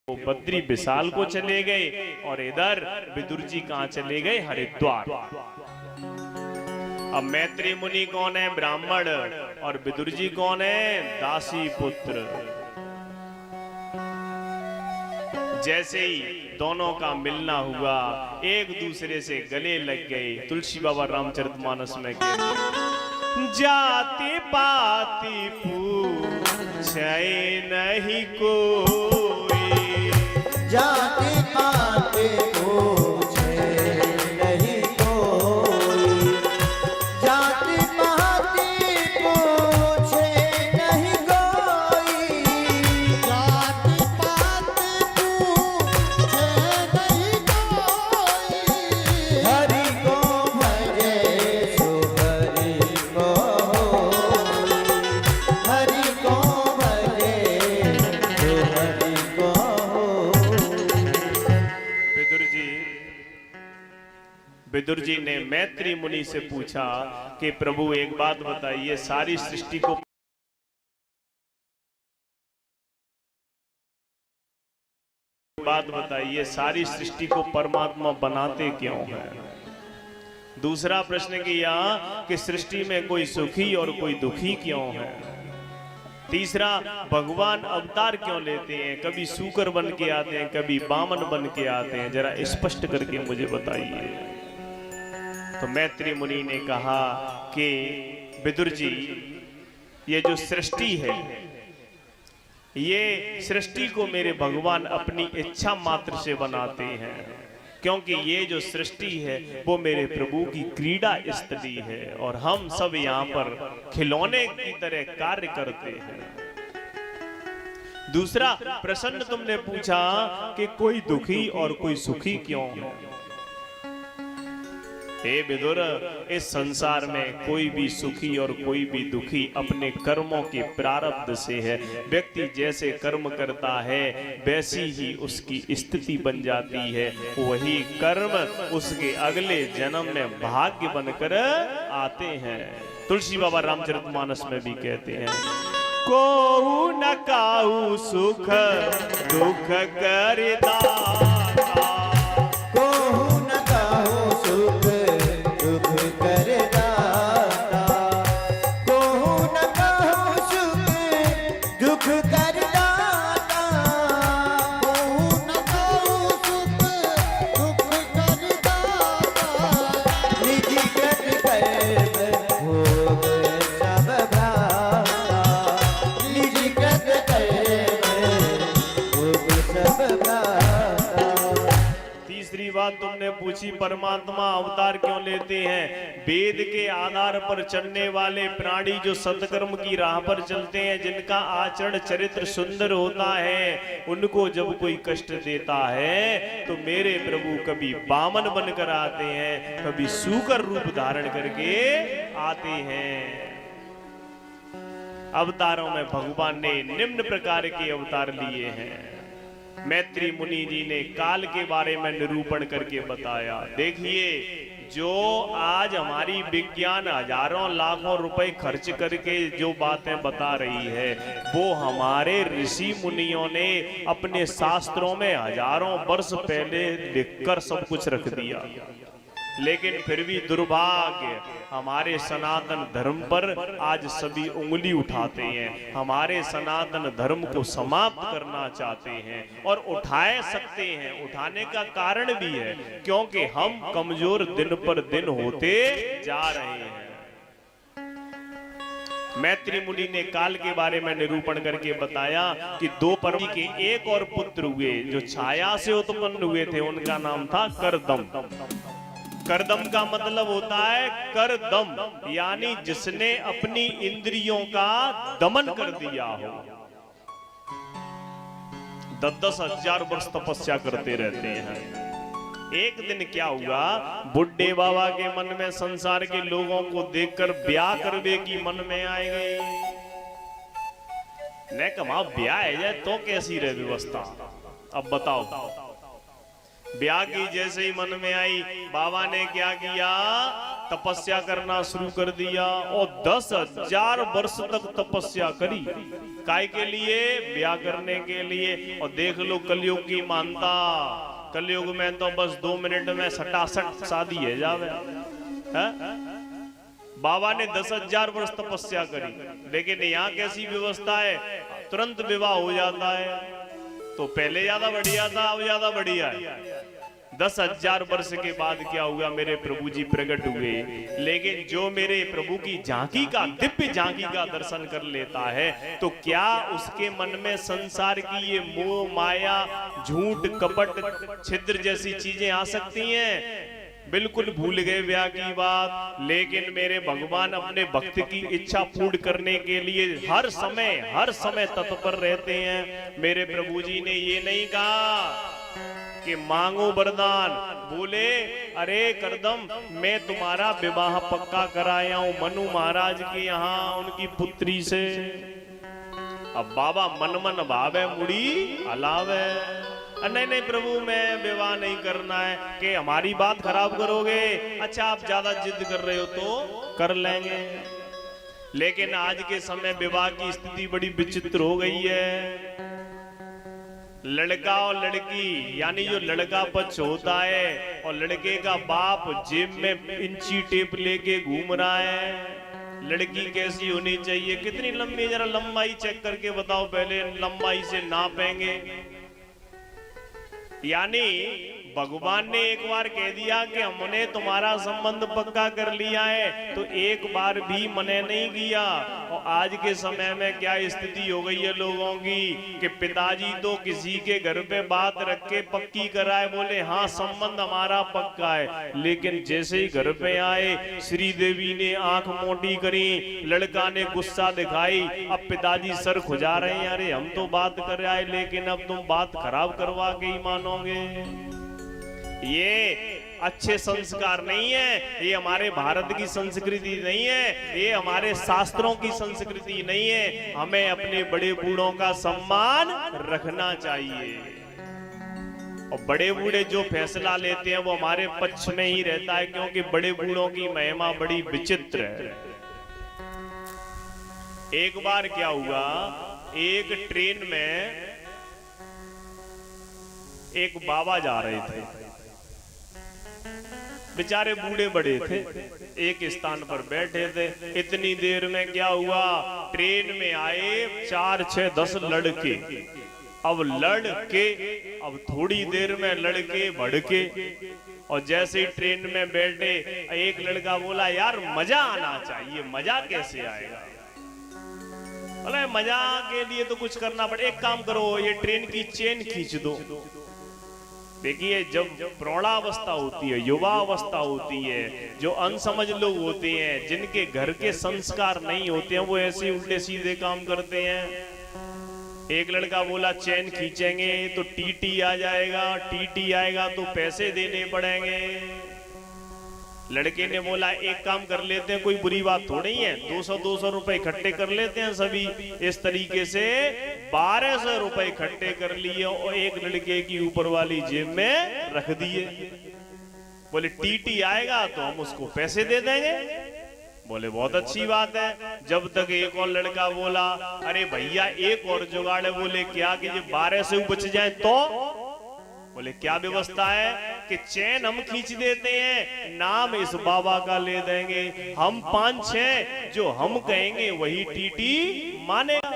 वो बद्री विशाल को चले गए और इधर विदुर जी कहां चले गए? हरिद्वार। अब मैत्री मुनि कौन है? ब्राह्मण। और विदुर जी कौन है? दासी पुत्र। जैसे ही दोनों का मिलना हुआ, एक दूसरे से गले लग गए। तुलसी बाबा रामचरितमानस में कहते, जाति पाति पूछे नहीं कोई, जाति पाति पूछे नहीं कोई, जाति पाति पूछे नहीं कोई, जाति पाति पूछे नहीं कोई। हरि को भजे सो हरि को होई, हरि को भजे सो हरि को विदुर जी ने मैत्री मुनि से पूछा कि प्रभु एक बात बताइए, सारी सृष्टि को सारी सृष्टि को परमात्मा बनाते क्यों है? दूसरा प्रश्न किया कि सृष्टि में कोई सुखी और कोई दुखी क्यों है? तीसरा, भगवान अवतार क्यों लेते हैं? कभी सूकर बन के आते हैं, कभी बामन बन के आते हैं, जरा स्पष्ट करके मुझे बताइए। तो मैत्री मुनि ने कहा कि विदुर जी, ये जो सृष्टि है, ये सृष्टि को मेरे भगवान अपनी इच्छा मात्र से बनाते हैं, क्योंकि ये जो सृष्टि है वो मेरे प्रभु की क्रीड़ा स्थली है और हम सब यहाँ पर खिलौने की तरह कार्य करते हैं। दूसरा प्रश्न तुमने पूछा कि कोई दुखी और कोई सुखी क्यों है? हे विदुर, इस संसार में कोई भी सुखी और कोई भी दुखी अपने कर्मों के प्रारब्ध से है। व्यक्ति जैसे कर्म करता है वैसी ही उसकी स्थिति बन जाती है। वही कर्म उसके अगले जन्म में भाग्य बनकर आते हैं। तुलसी बाबा रामचरितमानस में भी कहते हैं, कोहू न काहू सुख दुख करता, कोहू न काहू सुख दुख करदाता, कोहू न काहू सुख दुख करदाता, कोहू न काहू सुख दुख करदाता, निज कृत कर्म भोग सब भ्राता, निज कृत कर्म भोग सब भ्राता। तीसरी बात तुमने पूछी, परमात्मा अवतार क्यों लेते हैं? वेद के आधार पर चलने वाले प्राणी जो सत्कर्म की राह पर चलते हैं, जिनका आचरण चरित्र सुंदर होता है, उनको जब कोई कष्ट देता है तो मेरे प्रभु कभी बामन बनकर आते हैं, कभी सूकर रूप धारण करके आते हैं। अवतारों में भगवान ने निम्न प्रकार के अवतार लिए हैं। मैत्री मुनि जी ने काल के बारे में निरूपण करके बताया। देखिए, जो आज हमारी विज्ञान हजारों लाखों रुपए खर्च करके जो बातें बता रही है, वो हमारे ऋषि मुनियों ने अपने शास्त्रों में हजारों वर्ष पहले लिखकर सब कुछ रख दिया। लेकिन फिर भी दुर्भाग्य, हमारे सनातन धर्म पर आज सभी उंगली उठाते हैं, हमारे सनातन धर्म को समाप्त करना चाहते हैं और उठाए सकते हैं। उठाने का कारण भी है क्योंकि हम कमजोर दिन पर दिन होते जा रहे हैं। मैत्री मुनि ने काल के बारे में निरूपण करके बताया कि दो पर्वती के एक और पुत्र हुए जो छाया से उत्पन्न हुए थे, उनका नाम था करदम। करदम का मतलब होता है करदम, यानी जिसने अपनी इंद्रियों का दमन कर दिया हो। 10-10 हजार वर्ष तपस्या करते रहते हैं। एक दिन क्या हुआ, बुड्ढे बाबा के मन में संसार के लोगों को देखकर ब्याह करने की मन में आए गई। ने कहा ब्याह है जाए तो कैसी रहे व्यवस्था, अब बताओ। ब्याह की जैसे ही मन में आई, बाबा ने क्या किया, तपस्या करना शुरू कर दिया और 10,000 वर्ष तक तपस्या करी। काय के लिए? ब्याह करने के लिए। और देख लो कलयुग की मानता, कलयुग में तो बस 2 मिनट में सटासट शादी है जावे है? बाबा ने 10,000 वर्ष तपस्या करी, लेकिन यहाँ कैसी व्यवस्था है, तुरंत विवाह हो जाता है। तो पहले ज्यादा बढ़िया था, अब ज्यादा बढ़िया है। 10,000 वर्ष के बाद क्या हुआ, मेरे प्रभु जी प्रकट हुए। लेकिन जो मेरे प्रभु की झांकी का, दिव्य झांकी का दर्शन कर लेता है, तो क्या उसके मन में संसार की ये मोह माया, झूठ कपट छिद्र जैसी चीजें आ सकती हैं? बिल्कुल भूल गए ब्याह की बात। लेकिन मेरे भगवान अपने भक्त की इच्छा पूर्ण करने के लिए हर समय तत्पर रहते हैं। मेरे प्रभु जी ने ये नहीं कहा कि मांगो वरदान, बोले अरे करदम मैं तुम्हारा विवाह पक्का कराया हूं मनु महाराज के यहाँ उनकी पुत्री से। अब बाबा मन मन भावे मुड़ी अलावे, नहीं नहीं प्रभु मैं विवाह नहीं करना है। कि हमारी बात खराब करोगे? अच्छा आप ज्यादा जिद कर रहे हो तो कर लेंगे। लेकिन आज के समय विवाह की स्थिति बड़ी विचित्र हो गई है। लड़का और लड़की, यानी जो लड़का पक्ष होता है और लड़के का बाप जेब में इंची टेप लेके घूम रहा है। लड़की कैसी होनी चाहिए, कितनी लंबी, जरा लंबाई चेक करके बताओ, पहले लंबाई से नापेंगे। यानी भगवान ने एक बार कह दिया कि हमने तुम्हारा संबंध पक्का कर लिया है, तो एक बार भी मने नहीं किया। और आज के समय में क्या स्थिति हो गई है लोगों की कि पिताजी तो किसी के घर पे बात रख के पक्की कराए, बोले हाँ संबंध हमारा पक्का है। लेकिन जैसे ही घर पे आए, श्री देवी ने आंख मोटी करी, लड़का ने गुस्सा दिखाई, अब पिताजी सर खुजा रहे हैं, अरे हम तो बात कर आए लेकिन अब तुम बात खराब करवा के ही मानोगे। ये अच्छे संस्कार नहीं है, ये हमारे भारत की संस्कृति नहीं है, ये हमारे शास्त्रों की संस्कृति नहीं है। हमें अपने बड़े बूढ़ों का सम्मान रखना चाहिए और बड़े बूढ़े जो फैसला लेते हैं वो हमारे पक्ष में ही रहता है, क्योंकि बड़े बूढ़ों की महिमा बड़ी विचित्र है। एक बार क्या हुआ, एक ट्रेन में एक बाबा जा रहे थे, बेचारे बूढ़े बड़े थे, एक स्थान पर बैठे थे। इतनी देर में क्या हुआ, ट्रेन में आए 4, 6, 10 लड़के। अब लड़के, अब थोड़ी देर में लड़के भड़के, और जैसे ही ट्रेन में बैठे एक लड़का बोला यार मजा आना चाहिए। मजा कैसे आएगा? बोले मजा के लिए तो कुछ करना पड़े, एक काम करो ये ट्रेन की चेन खींच दो। देखिए जब प्रौढ़ावस्था होती है, युवा अवस्था होती है, जो अनसमझ लोग होते हैं, जिनके घर के संस्कार नहीं होते हैं, वो ऐसे उल्टे सीधे काम करते हैं। एक लड़का बोला चैन खींचेंगे तो टीटी आ जाएगा, टीटी आएगा तो पैसे देने पड़ेंगे। लड़के ने बोला एक काम कर लेते हैं, कोई बुरी बात थोड़ी है, 200-200 रुपए इकट्ठे कर लेते हैं सभी। इस तरीके से 1200 रुपए इकट्ठे कर लिए और एक लड़के की ऊपर वाली जेब में रख दिए। बोले टीटी आएगा तो हम उसको पैसे दे देंगे। बोले बहुत अच्छी बात है। जब तक एक और लड़का बोला अरे भैया एक और जुगाड़ है। बोले क्या कि ये 12 से बच जाए तो? बोले क्या व्यवस्था है कि चैन हम खींच देते हैं, नाम इस बाबा का ले देंगे, हम 5-6 जो हम कहेंगे वही टीटी मानेगा।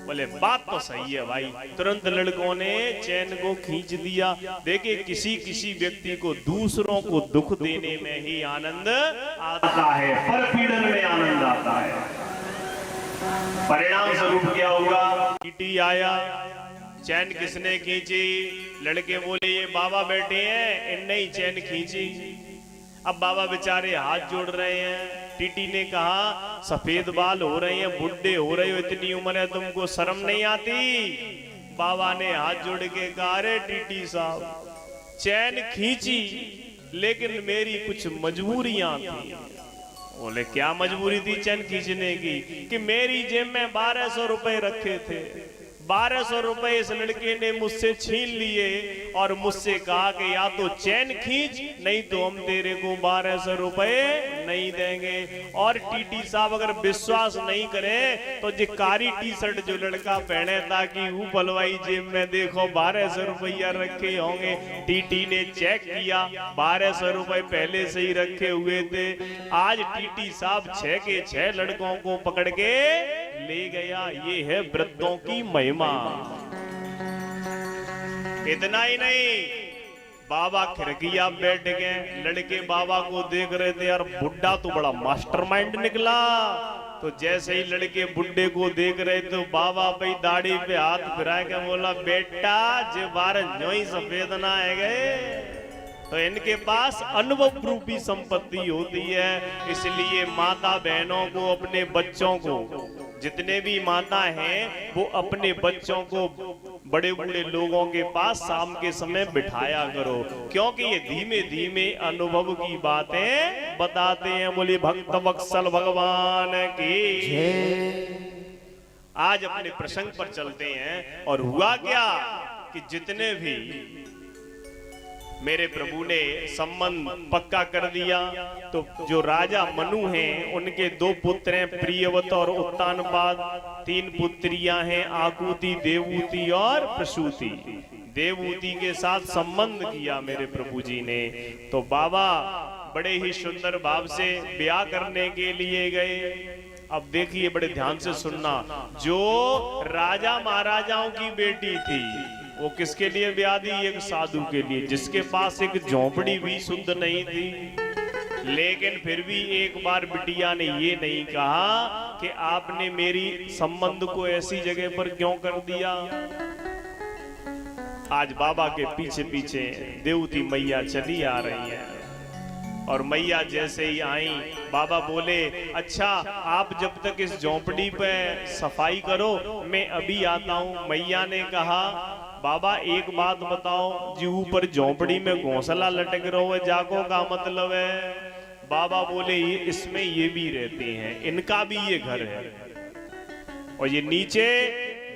बोले बात तो सही है भाई। तुरंत लड़कों ने चैन को खींच दिया। देखिए किसी किसी व्यक्ति को दूसरों को दुख देने में ही आनंद आता है, परपीड़न में आनंद आता है। परिणाम स्वरूप क्या हुआ, टीटी आया, चैन किसने खींची? लड़के बोले ये बाबा बैठे हैं, इनने ही चैन खींची। अब बाबा बेचारे हाथ जोड़ रहे हैं। टीटी ने कहा सफेद बाल हो रहे हैं, बुढ़े हो रहे हो, इतनी उम्र है, तुमको शर्म नहीं आती? बाबा ने हाथ जोड़ के कहा अरे टीटी साहब चैन खींची लेकिन मेरी कुछ मजबूरियां थी। बोले क्या मजबूरी थी चैन खींचने की? कि मेरी जेब में 1200 रुपए रखे थे, 1200 रुपए इस लड़के ने मुझसे छीन लिए और मुझसे कहा कि या तो चैन खींच, नहीं तो हम तेरे को 1200 रुपए नहीं देंगे। और टीटी साहब अगर विश्वास नहीं करे तो जी कारी टी शर्ट जो लड़का पहने ताकि वो पलवाई जेब में देखो 1200 रुपया रखे होंगे। टीटी ने चेक किया, 1200 रुपए पहले से ही रखे हुए थे। आज टीटी साहब 6 के 6 लड़कों को पकड़ के ले गया। ये है वृद्धों की महिमा। इतना ही नहीं, बाबा खिड़किया बैठ गए। लड़के बाबा को देख रहे थे, यार बुड्ढा तो बड़ा मास्टरमाइंड निकला। तो जैसे ही लड़के बुड्ढे को देख रहे तो बाबा भाई दाढ़ी पे हाथ फिरा के बोला, बेटा जे बार जो ही सफेद ना है गए। तो इनके पास अनुभव रूपी संपत्ति होती है। इसलिए माता बहनों को, अपने बच्चों को, जितने भी माता हैं वो अपने बच्चों को बड़े बड़े लोगों के पास शाम के समय बिठाया करो, क्योंकि ये धीमे धीमे अनुभव की बातें बताते हैं। बोली भक्त वत्सल भगवान की। आज अपने प्रसंग पर चलते हैं। और हुआ क्या कि जितने भी मेरे प्रभु ने संबंध पक्का कर दिया, तो जो राजा मनु हैं उनके 2 पुत्र हैं, प्रियवत और उत्तानपाद। 3 पुत्रियां हैं, आकुति, देवूति और प्रसूति। देवूति के साथ संबंध किया मेरे प्रभु जी ने। तो बाबा बड़े ही सुंदर भाव से ब्याह करने के लिए गए। अब देखिए, बड़े ध्यान से सुनना, जो राजा महाराजाओं की बेटी थी वो किसके लिए ब्याह दी? एक साधु के लिए, जिसके पास एक झोंपड़ी भी शुद्ध नहीं थी। लेकिन फिर भी एक बार बिटिया ने ये नहीं कहा कि आपने मेरी संबंध को ऐसी जगह पर क्यों कर दिया। आज बाबा के पीछे पीछे देवती मैया चली आ रही है। और मैया जैसे ही आई, बाबा बोले, अच्छा आप जब तक इस झोंपड़ी पे सफाई करो, मैं अभी आता हूं। मैया ने कहा, बाबा एक बात बताओ जी, ऊपर झोंपड़ी में घोंसला लटक रहा है, जाको का मतलब है? बाबा बोले, ये इसमें ये भी रहते हैं, इनका भी ये घर है। और ये नीचे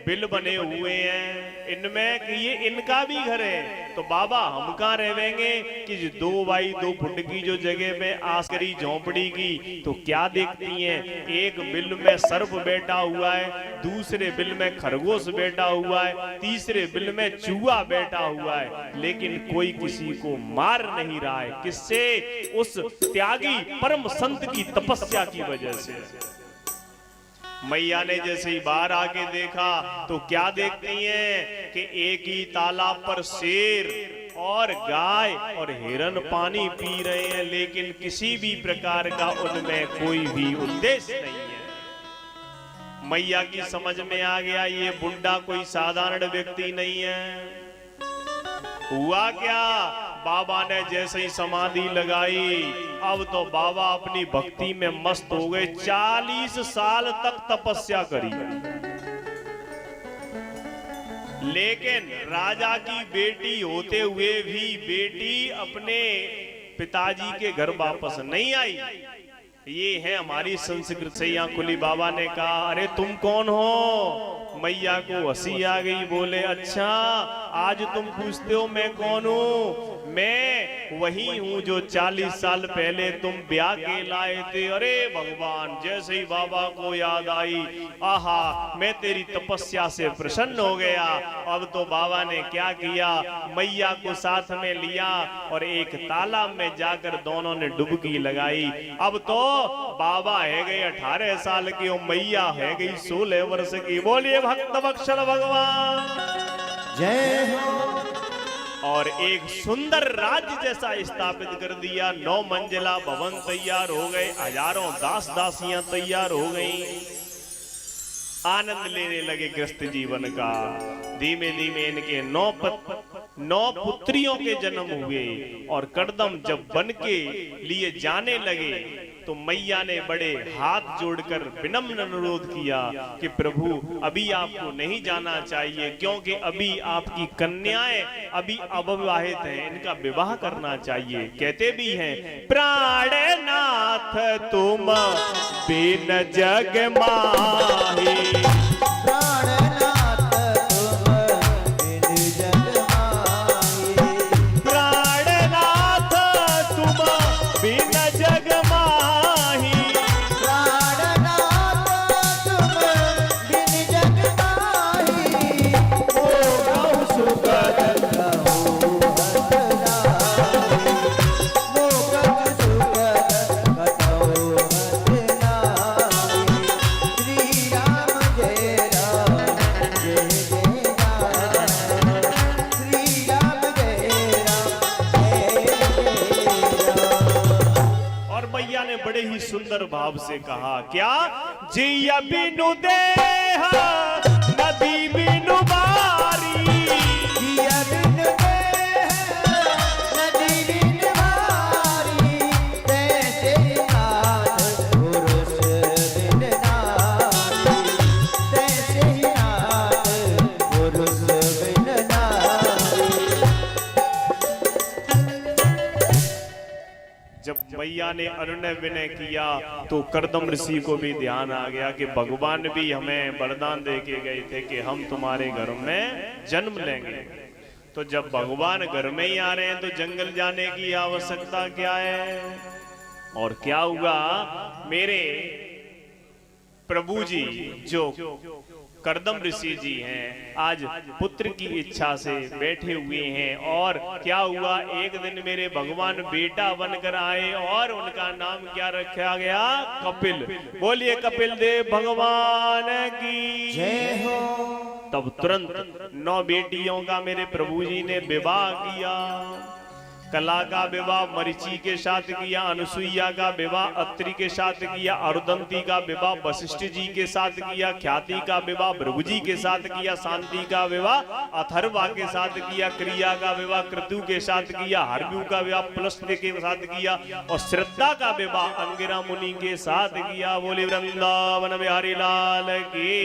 बिल बने हुए हैं इनमें कि ये इनका भी घर है। तो बाबा हम कहाँ रहेंगे कि 2 बाई 2 फुट की जो जगह में आसकरी झोंपड़ी की, तो क्या देखती हैं, एक बिल में सर्प बैठा हुआ है, दूसरे बिल में खरगोश बैठा हुआ है, तीसरे बिल में चूहा बैठा हुआ है, लेकिन कोई किसी को मार नहीं रहा है। किससे? उस त्यागी परम संत की तपस्या की वजह से। मैया ने जैसे ही बाहर आके देखा तो क्या देखती हैं कि एक ही तालाब पर शेर और गाय और हिरन पानी पी रहे हैं, लेकिन किसी भी प्रकार का उनमें कोई भी उद्देश्य नहीं है। मैया की समझ में आ गया, ये बुड्ढा कोई साधारण व्यक्ति नहीं है। हुआ क्या, बाबा ने जैसे ही समाधि लगाई, अब तो बाबा अपनी भक्ति में मस्त हो गए। 40 साल तक तपस्या करी, लेकिन राजा की बेटी होते हुए भी बेटी अपने पिताजी के घर वापस नहीं आई। ये है हमारी संस्कृत से। यहाँ कुली बाबा ने कहा, अरे तुम कौन हो? मैया को हंसी आ गई। बोले, अच्छा आज तुम पूछते हो मैं कौन हूँ? मैं वही हूँ जो 40 साल पहले तुम ब्याह के लाए थे। अरे भगवान, जैसे ही बाबा को याद आई, आहा मैं तेरी तपस्या से प्रसन्न हो गया। अब तो बाबा ने क्या किया, मैया को साथ में लिया और एक तालाब में जाकर दोनों ने डुबकी लगाई। अब तो बाबा है गए 18 साल की और मैया है गई 16 वर्ष की। बोलिए भक्त वत्सल भगवान जय हो। और एक सुंदर राज्य जैसा स्थापित कर दिया। 9 मंजिला भवन तैयार हो गए, हजारों दास दासियां तैयार हो गई। आनंद लेने लगे गृहस्थ जीवन का। धीमे धीमे इनके 9 पुत्रियों के जन्म हुए और कड़दम जब बन के लिए जाने लगे तो मैया ने बड़े हाथ जोड़कर विनम्र अनुरोध किया कि प्रभु अभी आपको नहीं जाना चाहिए, क्योंकि अभी आपकी कन्याएं अभी अविवाहित हैं, इनका विवाह करना चाहिए। कहते भी हैं, प्राणनाथ तुम बिन जग माही, प्राणनाथ सुंदर भाव से कहा, क्या जिया बिनु देह नदी बिनु बारी, जिया बिन देह नदी बिन बारी, तैसे नाथ पुरुष बिन नारी, तैसे नाथ पुरुष बिन नारी। जब मैया ने अनुनय विनय किया तो कर्दम ऋषि को भी ध्यान आ गया कि भगवान भी हमें वरदान दे के गए थे कि हम तुम्हारे घर में जन्म लेंगे। तो जब भगवान घर में ही आ रहे हैं तो जंगल जाने की आवश्यकता क्या है। और क्या हुआ, मेरे प्रभु जी जो कर्दम ऋषि जी हैं आज पुत्र की इच्छा से बैठे हुए हैं। और क्या हुआ, एक दिन मेरे भगवान बेटा बनकर आए और उनका नाम क्या रखा गया, कपिल। बोलिए कपिल देव भगवान की जय हो। तब तुरंत 9 बेटियों का मेरे प्रभु जी ने विवाह किया। कला का विवाह मरीचि के साथ किया, अनुसुईया का विवाह अत्रि के साथ किया, अरुदंती का विवाह वशिष्ठ जी के साथ किया, ख्याति का विवाह भृगु जी के साथ किया, शांति का विवाह अथर्वा के साथ किया, क्रिया का विवाह क्रतु के साथ किया, हरग्यू का विवाह पुलस्त्य के साथ किया और श्रद्धा का विवाह अंगिरा मुनि के साथ किया। बोले वृंदावन बिहारी लाल की।